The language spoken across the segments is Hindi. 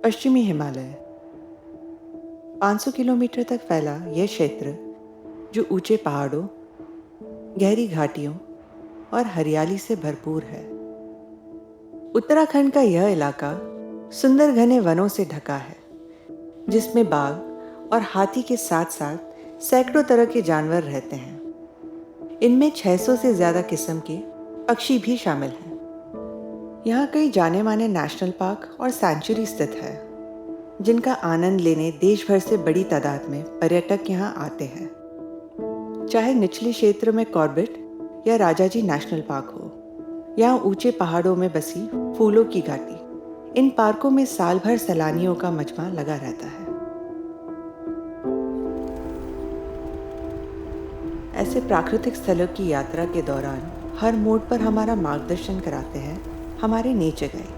पश्चिमी हिमालय 500 किलोमीटर तक फैला यह क्षेत्र, जो ऊंचे पहाड़ों, गहरी घाटियों और हरियाली से भरपूर है। उत्तराखंड का यह इलाका सुंदर घने वनों से ढका है, जिसमें बाघ और हाथी के साथ साथ सैकड़ों तरह के जानवर रहते हैं। इनमें 600 से ज़्यादा किस्म के पक्षी भी शामिल हैं। यहाँ कई जाने माने नेशनल पार्क और सैंचुरी स्थित है, जिनका आनंद लेने देश भर से बड़ी तादाद में पर्यटक यहाँ आते हैं। चाहे निचले क्षेत्र में कॉर्बेट या राजाजी नेशनल पार्क हो, यहाँ ऊंचे पहाड़ों में बसी फूलों की घाटी, इन पार्कों में साल भर सैलानियों का मजमा लगा रहता है। ऐसे प्राकृतिक स्थलों की यात्रा के दौरान हर मोड़ पर हमारा मार्गदर्शन कराते हैं हमारे नेचर गाइड।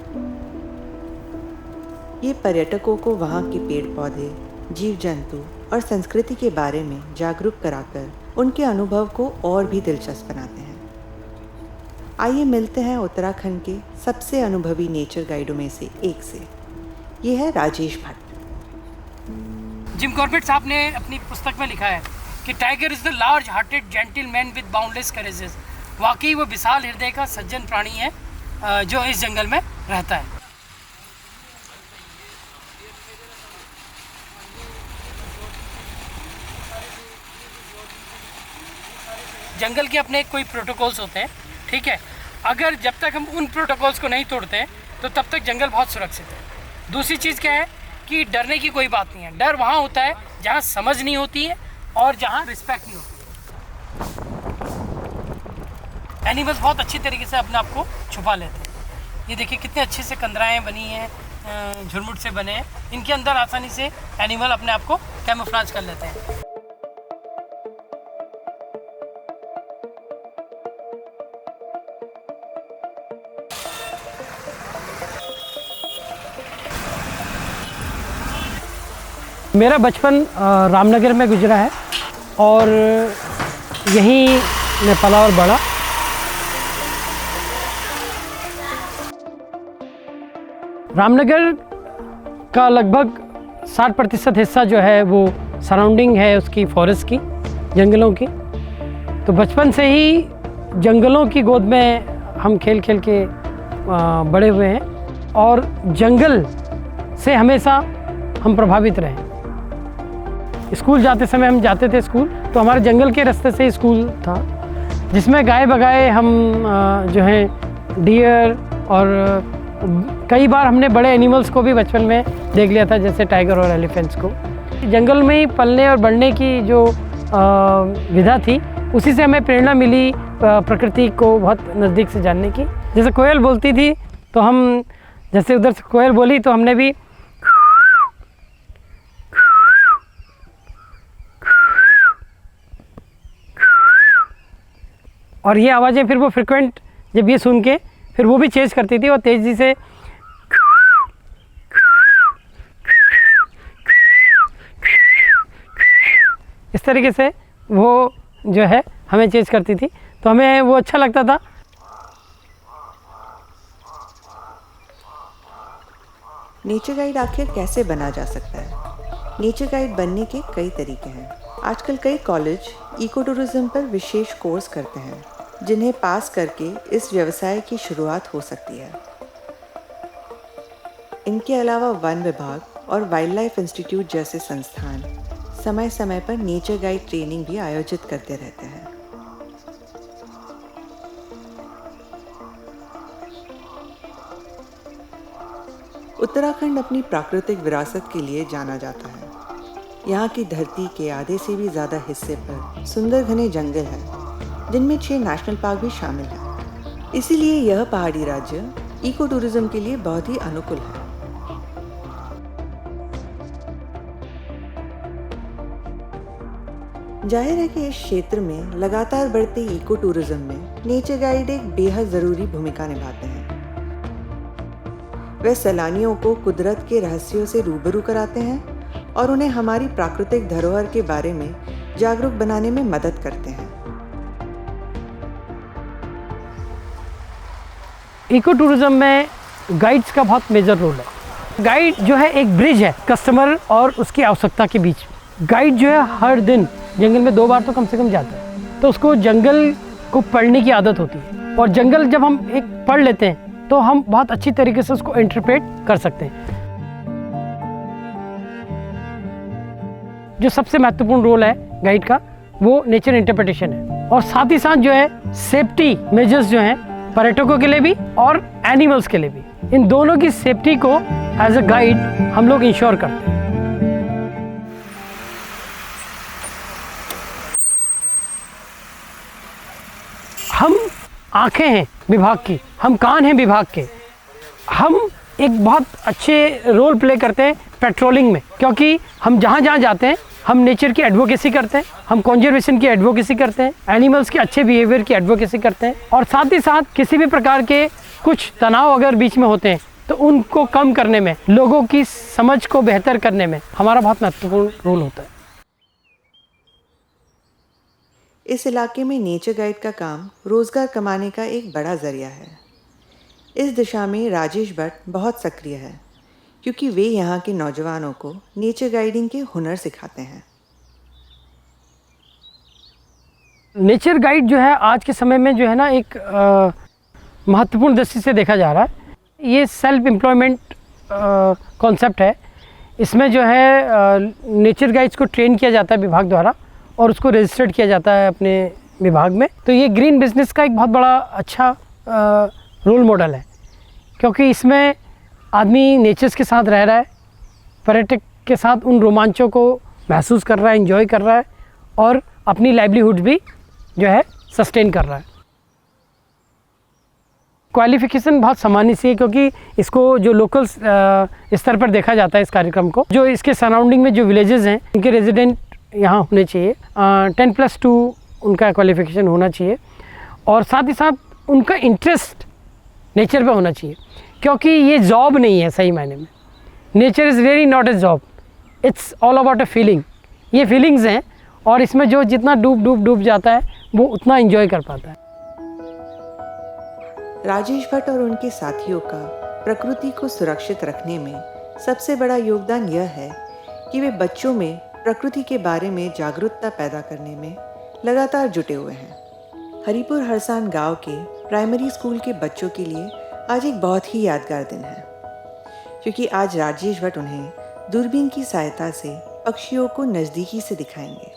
ये पर्यटकों को वहाँ के पेड़ पौधे, जीव जंतु और संस्कृति के बारे में जागरूक कराकर उनके अनुभव को और भी दिलचस्प बनाते हैं। आइए मिलते हैं उत्तराखंड के सबसे अनुभवी नेचर गाइडों में से एक से। ये है राजेश भट्ट। जिम कॉर्बेट साहब ने अपनी पुस्तक में लिखा है कि tiger is the large hearted gentleman with boundless courages. वाकई वो विशाल हृदय का सज्जन प्राणी है जो इस जंगल में रहता है। जंगल के अपने कोई प्रोटोकॉल्स होते हैं, ठीक है। अगर जब तक हम उन प्रोटोकॉल्स को नहीं तोड़ते तो तब तक जंगल बहुत सुरक्षित है। दूसरी चीज़ क्या है कि डरने की कोई बात नहीं है। डर वहाँ होता है जहाँ समझ नहीं होती है और जहाँ रिस्पेक्ट नहीं होती। एनिमल्स बहुत अच्छी तरीके से अपने आप को छुपा लेते हैं। ये देखिए कितने अच्छे से कंदराएँ बनी हैं, झुरमुट से बने हैं। इनके अंदर आसानी से एनिमल अपने आप को कैमोफ्लेज कर लेते हैं। मेरा बचपन रामनगर में गुजरा है और यहीं मैं पला और बड़ा। रामनगर का लगभग 60% हिस्सा जो है वो सराउंडिंग है उसकी, फॉरेस्ट की, जंगलों की। तो बचपन से ही जंगलों की गोद में हम खेल खेल के बड़े हुए हैं और जंगल से हमेशा हम प्रभावित रहे। स्कूल जाते समय हम जाते थे स्कूल, तो हमारे जंगल के रास्ते से स्कूल था, जिसमें गाय बगाए हम जो हैं डियर और कई बार हमने बड़े एनिमल्स को भी बचपन में देख लिया था, जैसे टाइगर और एलिफेंट्स को। जंगल में ही पलने और बढ़ने की जो विधा थी, उसी से हमें प्रेरणा मिली प्रकृति को बहुत नज़दीक से जानने की। जैसे कोयल बोलती थी तो हम, जैसे उधर से कोयल बोली तो हमने भी और ये आवाज़ें फिर वो फ्रिक्वेंट जब ये सुन के फिर वो भी चेंज करती थी और तेज़ी से इस तरीके से वो जो है हमें चेंज करती थी, तो हमें वो अच्छा लगता था। नेचर गाइड आखिर कैसे बना जा सकता है? नेचर गाइड बनने के कई तरीके हैं। आजकल कई कॉलेज इको टूरिज्म पर विशेष कोर्स करते हैं, जिन्हें पास करके इस व्यवसाय की शुरुआत हो सकती है। इनके अलावा वन विभाग और वाइल्ड लाइफ इंस्टीट्यूट जैसे संस्थान समय समय पर नेचर गाइड ट्रेनिंग भी आयोजित करते रहते हैं। उत्तराखंड अपनी प्राकृतिक विरासत के लिए जाना जाता है। यहाँ की धरती के आधे से भी ज़्यादा हिस्से पर सुंदर घने जंगल हैं, जिनमें 6 नेशनल पार्क भी शामिल हैं। इसीलिए यह पहाड़ी राज्य इको टूरिज्म के लिए बहुत ही अनुकूल है। जाहिर है कि इस क्षेत्र में लगातार बढ़ते इको टूरिज्म में नेचर गाइड एक बेहद ज़रूरी भूमिका निभाते हैं। वे सैलानियों को कुदरत के रहस्यों से रूबरू कराते हैं और उन्हें हमारी प्राकृतिक धरोहर के बारे में जागरूक बनाने में मदद करते हैं। इको टूरिज्म में गाइड्स का बहुत मेजर रोल है। गाइड जो है एक ब्रिज है कस्टमर और उसकी आवश्यकता के बीच। गाइड जो है हर दिन जंगल में 2 बार तो कम से कम जाता है, तो उसको जंगल को पढ़ने की आदत होती है। और जंगल जब हम एक पढ़ लेते हैं तो हम बहुत अच्छी तरीके से उसको इंटरप्रेट कर सकते हैं। जो सबसे महत्वपूर्ण रोल है गाइड का वो नेचर इंटरप्रिटेशन है, और साथ ही साथ जो है सेफ्टी मेजर्स जो हैं पर्यटकों के लिए भी और एनिमल्स के लिए भी, इन दोनों की सेफ्टी को एज अ गाइड हम लोग इंश्योर करते हैं। हम आंखें हैं विभाग की, हम कान हैं विभाग के। हम एक बहुत अच्छे रोल प्ले करते हैं पेट्रोलिंग में, क्योंकि हम जहाँ जहाँ जाते हैं हम नेचर की एडवोकेसी करते हैं, हम कंजर्वेशन की एडवोकेसी करते हैं, एनिमल्स के अच्छे बिहेवियर की एडवोकेसी करते हैं, और साथ ही साथ किसी भी प्रकार के कुछ तनाव अगर बीच में होते हैं तो उनको कम करने में, लोगों की समझ को बेहतर करने में हमारा बहुत महत्वपूर्ण रोल होता है। इस इलाके में नेचर गाइड का काम रोजगार कमाने का एक बड़ा जरिया है। इस दिशा में राजेश भट्ट बहुत सक्रिय है, क्योंकि वे यहाँ के नौजवानों को नेचर गाइडिंग के हुनर सिखाते हैं। नेचर गाइड जो है आज के समय में जो है ना एक महत्वपूर्ण दृष्टि से देखा जा रहा है। ये सेल्फ एम्प्लॉयमेंट कॉन्सेप्ट है। इसमें जो है नेचर गाइड्स को ट्रेन किया जाता है विभाग द्वारा और उसको रजिस्टर्ड किया जाता है अपने विभाग में। तो ये ग्रीन बिजनेस का एक बहुत बड़ा अच्छा रोल मॉडल है, क्योंकि इसमें आदमी नेचर्स के साथ रह रहा है, पर्यटक के साथ उन रोमांचों को महसूस कर रहा है, एंजॉय कर रहा है, और अपनी लाइवलीहुड भी जो है सस्टेन कर रहा है। क्वालिफिकेशन बहुत सामान्य सी है, क्योंकि इसको जो लोकल स्तर पर देखा जाता है इस कार्यक्रम को, जो इसके सराउंडिंग में जो विलेजेस हैं उनके रेजिडेंट यहाँ होने चाहिए, 10+2 उनका क्वालिफिकेशन होना चाहिए, और साथ ही साथ उनका इंटरेस्ट नेचर पे होना चाहिए, क्योंकि ये जॉब नहीं है सही मायने में। Nature is really not a job, it's all about a feeling. ये फीलिंग्स हैं, और इसमें जो जितना डूब जाता है वो उतना एंजॉय कर पाता है। राजेश भट्ट और उनके साथियों का प्रकृति को सुरक्षित रखने में सबसे बड़ा योगदान यह है कि वे बच्चों में प्रकृति के बारे में जागरूकता पैदा करने में लगातार जुटे हुए हैं। हरिपुर हरसान गांव के प्राइमरी स्कूल के बच्चों के लिए आज एक बहुत ही यादगार दिन है, क्योंकि आज राजेश भट्ट उन्हें दूरबीन की सहायता से पक्षियों को नज़दीकी से दिखाएंगे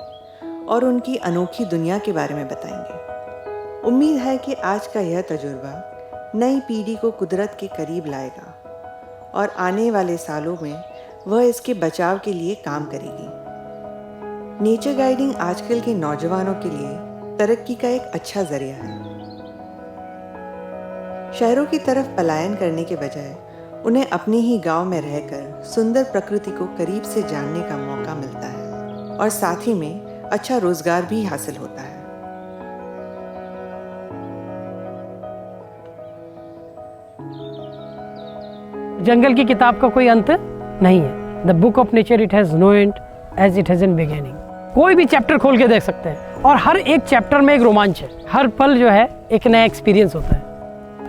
और उनकी अनोखी दुनिया के बारे में बताएंगे। उम्मीद है कि आज का यह तजुर्बा नई पीढ़ी को कुदरत के करीब लाएगा और आने वाले सालों में वह इसके बचाव के लिए काम करेगी। नेचर गाइडिंग आजकल के नौजवानों के लिए तरक्की का एक अच्छा जरिया है। शहरों की तरफ पलायन करने के बजाय उन्हें अपने ही गांव में रहकर सुंदर प्रकृति को करीब से जानने का मौका मिलता है, और साथ ही में अच्छा रोजगार भी हासिल होता है। जंगल की किताब का कोई अंत नहीं है। The book of nature it has no end as it has an beginning. कोई भी चैप्टर खोल के देख सकते हैं, और हर एक चैप्टर में एक रोमांच है। हर पल जो है एक नया एक्सपीरियंस होता है।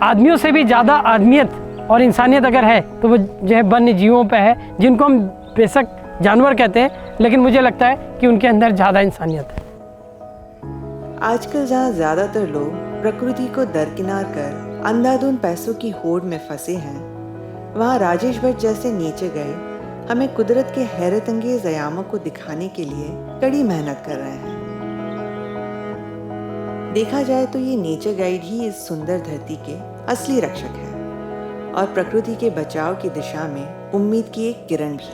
आदमियों से भी ज़्यादा आदमियत और इंसानियत अगर है तो वो जो है वन्य जीवों पे है, जिनको हम बेशक जानवर कहते हैं, लेकिन मुझे लगता है कि उनके अंदर ज़्यादा इंसानियत है। आजकल जहाँ ज़्यादातर लोग प्रकृति को दरकिनार कर अंधाधुंध पैसों की होड़ में फंसे हैं, वहाँ राजेश भट्ट जैसे नेचर गाइड हमें कुदरत के हैरत अंगेज अयामों को दिखाने के लिए कड़ी मेहनत कर रहे हैं। देखा जाए तो ये नेचर गाइड ही इस सुंदर धरती के असली रक्षक है, और प्रकृति के बचाव की दिशा में उम्मीद की एक किरण भी।